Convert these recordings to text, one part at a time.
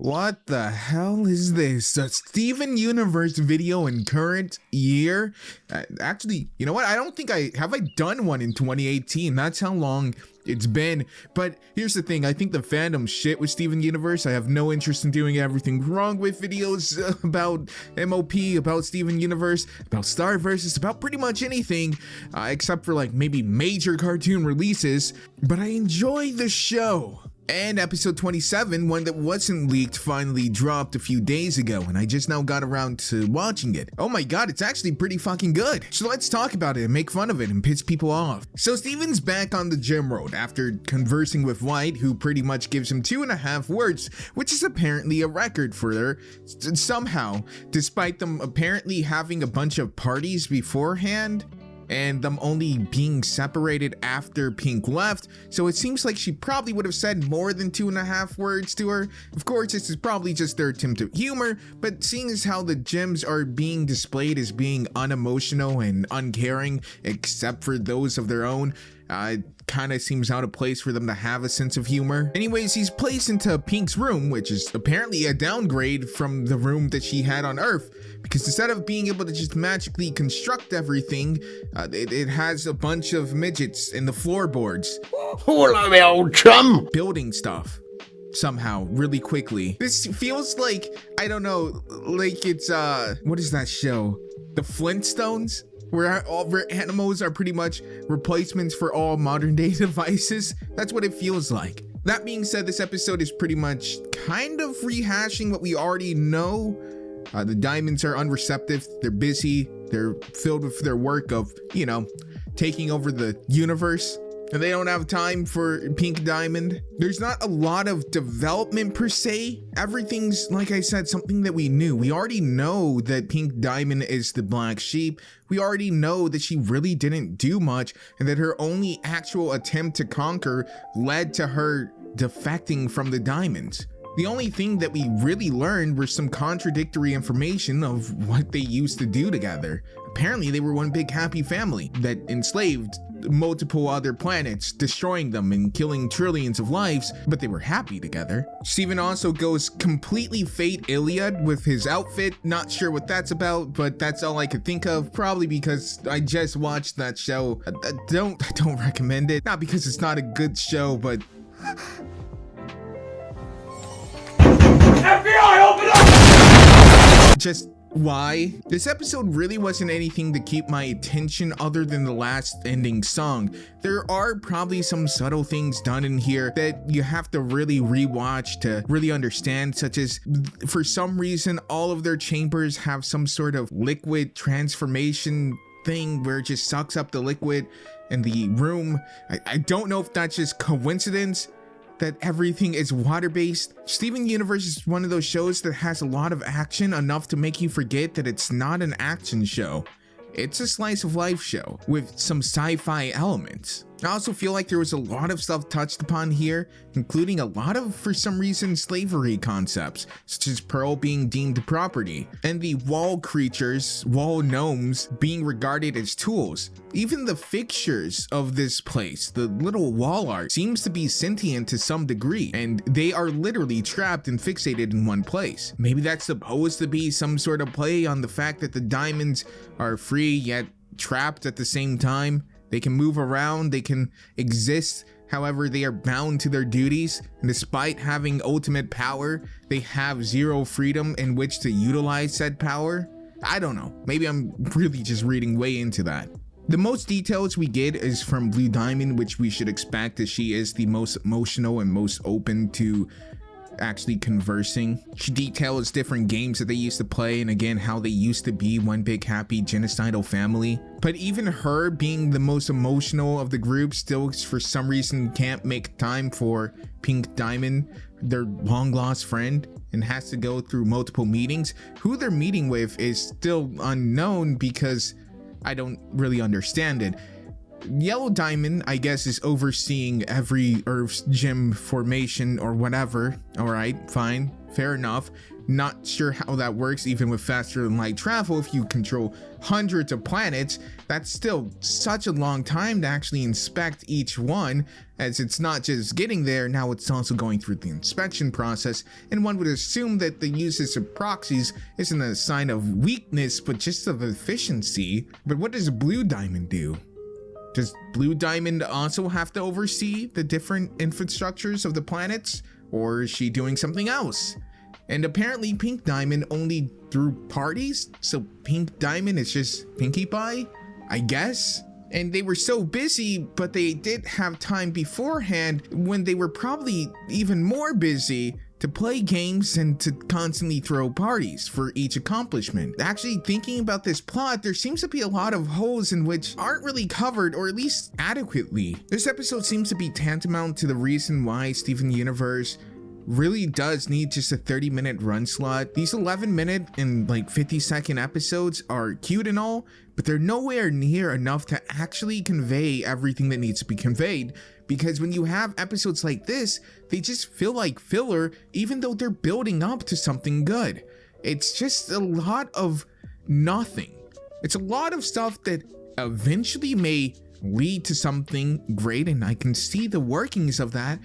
What the hell is this? A Steven Universe video in current year? Actually, you know what? I don't think I done one in 2018. That's how long it's been. But here's the thing. I think the fandom shit with Steven Universe. I have no interest in doing everything wrong with videos about MOP, about Steven Universe, about Star Versus, about pretty much anything, except for like maybe major cartoon releases. But I enjoy the show. And episode 27, one that wasn't leaked, finally dropped a few days ago, and I just now got around to watching it. Oh my god, it's actually pretty fucking good. So let's talk about it and make fun of it and piss people off. So Steven's back on the gym road after conversing with White, who pretty much gives him 2.5 words, which is apparently a record for her somehow, despite them apparently having a bunch of parties beforehand and them only being separated after Pink left, so it seems like she probably would have said more than 2.5 words to her. Of course, this is probably just their attempt at humor, but seeing as how the gyms are being displayed as being unemotional and uncaring, except for those of their own, kind of seems out of place for them to have a sense of humor. Anyways, he's placed into Pink's room, which is apparently a downgrade from the room that she had on Earth, because instead of being able to just magically construct everything, it has a bunch of midgets in the floorboards. Hello, my old chum. Building stuff somehow really quickly. This feels like, I don't know, like it's what is that show? The Flintstones? Where all their animals are pretty much replacements for all modern day devices. That's what it feels like. That being said, this episode is pretty much kind of rehashing what we already know. The diamonds are unreceptive, they're busy, they're filled with their work of, you know, taking over the universe. And they don't have time for Pink Diamond. There's not a lot of development per se. Everything's, like I said, something that we knew. We already know that Pink Diamond is the black sheep. We already know that she really didn't do much and that her only actual attempt to conquer led to her defecting from the diamonds. The only thing that we really learned were some contradictory information of what they used to do together. Apparently, they were one big happy family that enslaved multiple other planets, destroying them and killing trillions of lives, but they were happy together. Steven also goes completely Fate Iliad with his outfit. Not sure what that's about, but that's all I could think of, probably because I just watched that show. I don't recommend it. Not because it's not a good show, but FBI, open up! just why? This episode really wasn't anything to keep my attention other than the last ending song. There are probably some subtle things done in here that you have to really rewatch to really understand, such as for some reason all of their chambers have some sort of liquid transformation thing where it just sucks up the liquid in the room. I don't know if that's just coincidence that everything is water-based. Steven Universe is one of those shows that has a lot of action, enough to make you forget that it's not an action show. It's a slice of life show with some sci-fi elements. I also feel like there was a lot of stuff touched upon here, including a lot of, for some reason, slavery concepts, such as Pearl being deemed property, and the wall creatures, wall gnomes, being regarded as tools. Even the fixtures of this place, the little wall art, seems to be sentient to some degree, and they are literally trapped and fixated in one place. Maybe that's supposed to be some sort of play on the fact that the diamonds are free yet trapped at the same time. They can move around, they can exist, however they are bound to their duties, and despite having ultimate power, they have zero freedom in which to utilize said power. I don't know, maybe I'm really just reading way into that. The most details we get is from Blue Diamond, which we should expect, as she is the most emotional and most open to actually conversing. She details different games that they used to play, and again how they used to be one big happy genocidal family. But even her, being the most emotional of the group, still for some reason can't make time for Pink Diamond, their long lost friend, and has to go through multiple meetings. Who they're meeting with is still unknown because I don't really understand it. Yellow Diamond, I guess, is overseeing every Earth's gym formation or whatever. Alright, fine. fair enough. Not sure how that works even with faster than light travel. If you control hundreds of planets, that's still such a long time to actually inspect each one, as it's not just getting there, now it's also going through the inspection process, and one would assume that the uses of proxies isn't a sign of weakness but just of efficiency. But what does Blue Diamond do? Does Blue Diamond also have to oversee the different infrastructures of the planets, or is she doing something else? And apparently Pink Diamond only threw parties, so Pink Diamond is just Pinkie Pie, I guess? And they were so busy, but they did have time beforehand when they were probably even more busy to play games and to constantly throw parties for each accomplishment. Actually, thinking about this plot, there seems to be a lot of holes in which aren't really covered, or at least adequately. This episode seems to be tantamount to the reason why Steven Universe really does need just a 30-minute run slot. These 11-minute and like 50-second episodes are cute and all, but they're nowhere near enough to actually convey everything that needs to be conveyed. Because when you have episodes like this, they just feel like filler, even though they're building up to something good. It's just a lot of nothing. It's a lot of stuff that eventually may lead to something great, and I can see the workings of that,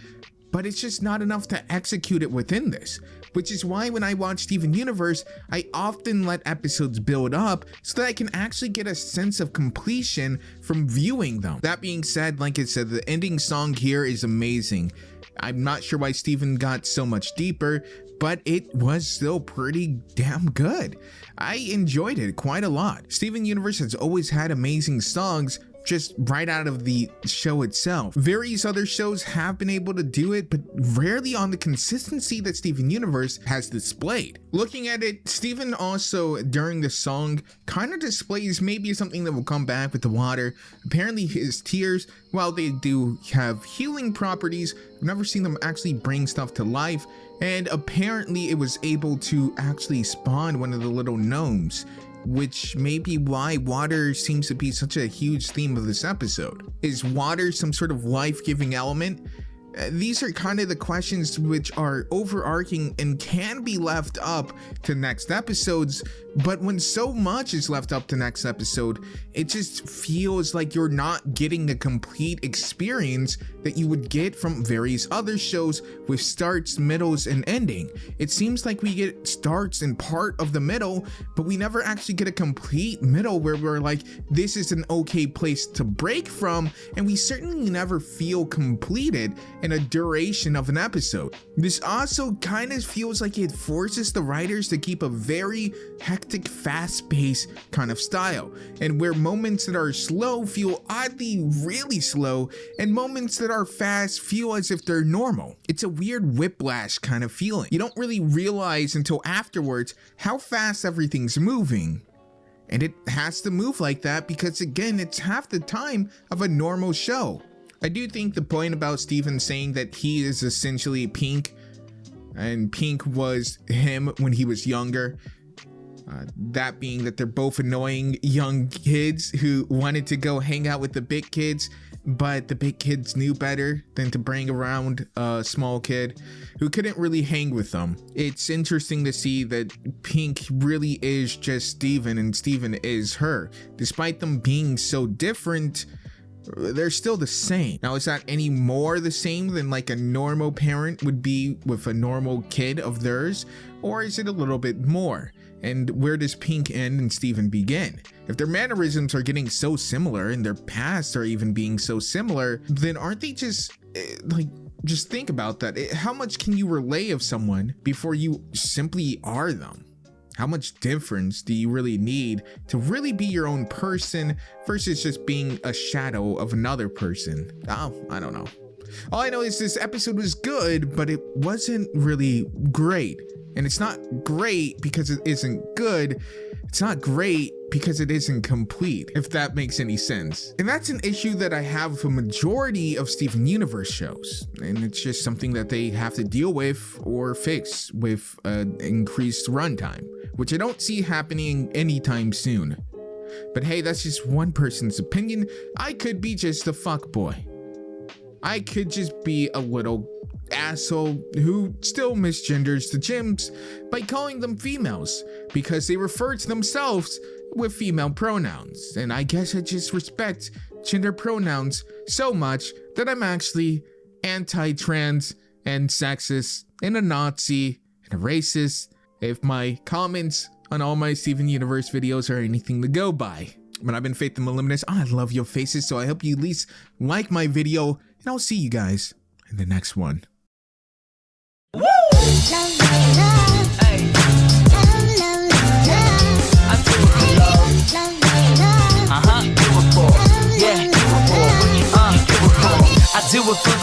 but it's just not enough to execute it within this, which is why when I watch Steven Universe, I often let episodes build up so that I can actually get a sense of completion from viewing them. That being said, like I said, the ending song here is amazing. I'm not sure why Steven got so much deeper, but it was still pretty damn good. I enjoyed it quite a lot. Steven Universe has always had amazing songs, just right out of the show itself. Various other shows have been able to do it, but rarely on the consistency that Steven Universe has displayed. Looking at it, Steven also, during the song, kind of displays maybe something that will come back with the water. Apparently his tears, while they do have healing properties, I've never seen them actually bring stuff to life, and apparently it was able to actually spawn one of the little gnomes, which may be why water seems to be such a huge theme of this episode. Is water some sort of life-giving element? These are kind of the questions which are overarching and can be left up to next episodes, but when so much is left up to next episode, it just feels like you're not getting the complete experience that you would get from various other shows with starts, middles, and ending. It seems like we get starts and part of the middle, but we never actually get a complete middle where we're like, this is an okay place to break from, and we certainly never feel completed in a duration of an episode. This also kind of feels like it forces the writers to keep a very hectic, fast-paced kind of style, and where moments that are slow feel oddly really slow, and moments that are fast feel as if they're normal. It's a weird whiplash kind of feeling. You don't really realize until afterwards how fast everything's moving. And it has to move like that because, again, it's half the time of a normal show. I do think the point about Steven saying that he is essentially Pink, and Pink was him when he was younger, that being that they're both annoying young kids who wanted to go hang out with the big kids, but the big kids knew better than to bring around a small kid who couldn't really hang with them. It's interesting to see that Pink really is just Steven and Steven is her. Despite them being so different, they're still the same. Now, is that any more the same than like a normal parent would be with a normal kid of theirs? Or is it a little bit more? And where does Pink end and Steven begin? If their mannerisms are getting so similar and their pasts are even being so similar, then aren't they just just think about that. How much can you relay of someone before you simply are them? How much difference do you really need to really be your own person versus just being a shadow of another person? Oh, I don't know. All I know is this episode was good, but it wasn't really great. And it's not great because it isn't good. It's not great because it isn't complete, if that makes any sense. And that's an issue that I have with a majority of Steven Universe shows. And it's just something that they have to deal with or fix with increased runtime, which I don't see happening anytime soon. But hey, that's just one person's opinion. I could be just a fuckboy. I could just be a little asshole who still misgenders the gyms by calling them females because they refer to themselves with female pronouns. And I guess I just respect gender pronouns so much that I'm actually anti-trans and sexist and a Nazi and a racist if my comments on all my Steven Universe videos are anything to go by. But I've been Faith and Moliminous. I love your faces, so I hope you at least like my video, and I'll see you guys in the next one. Woo! I do it for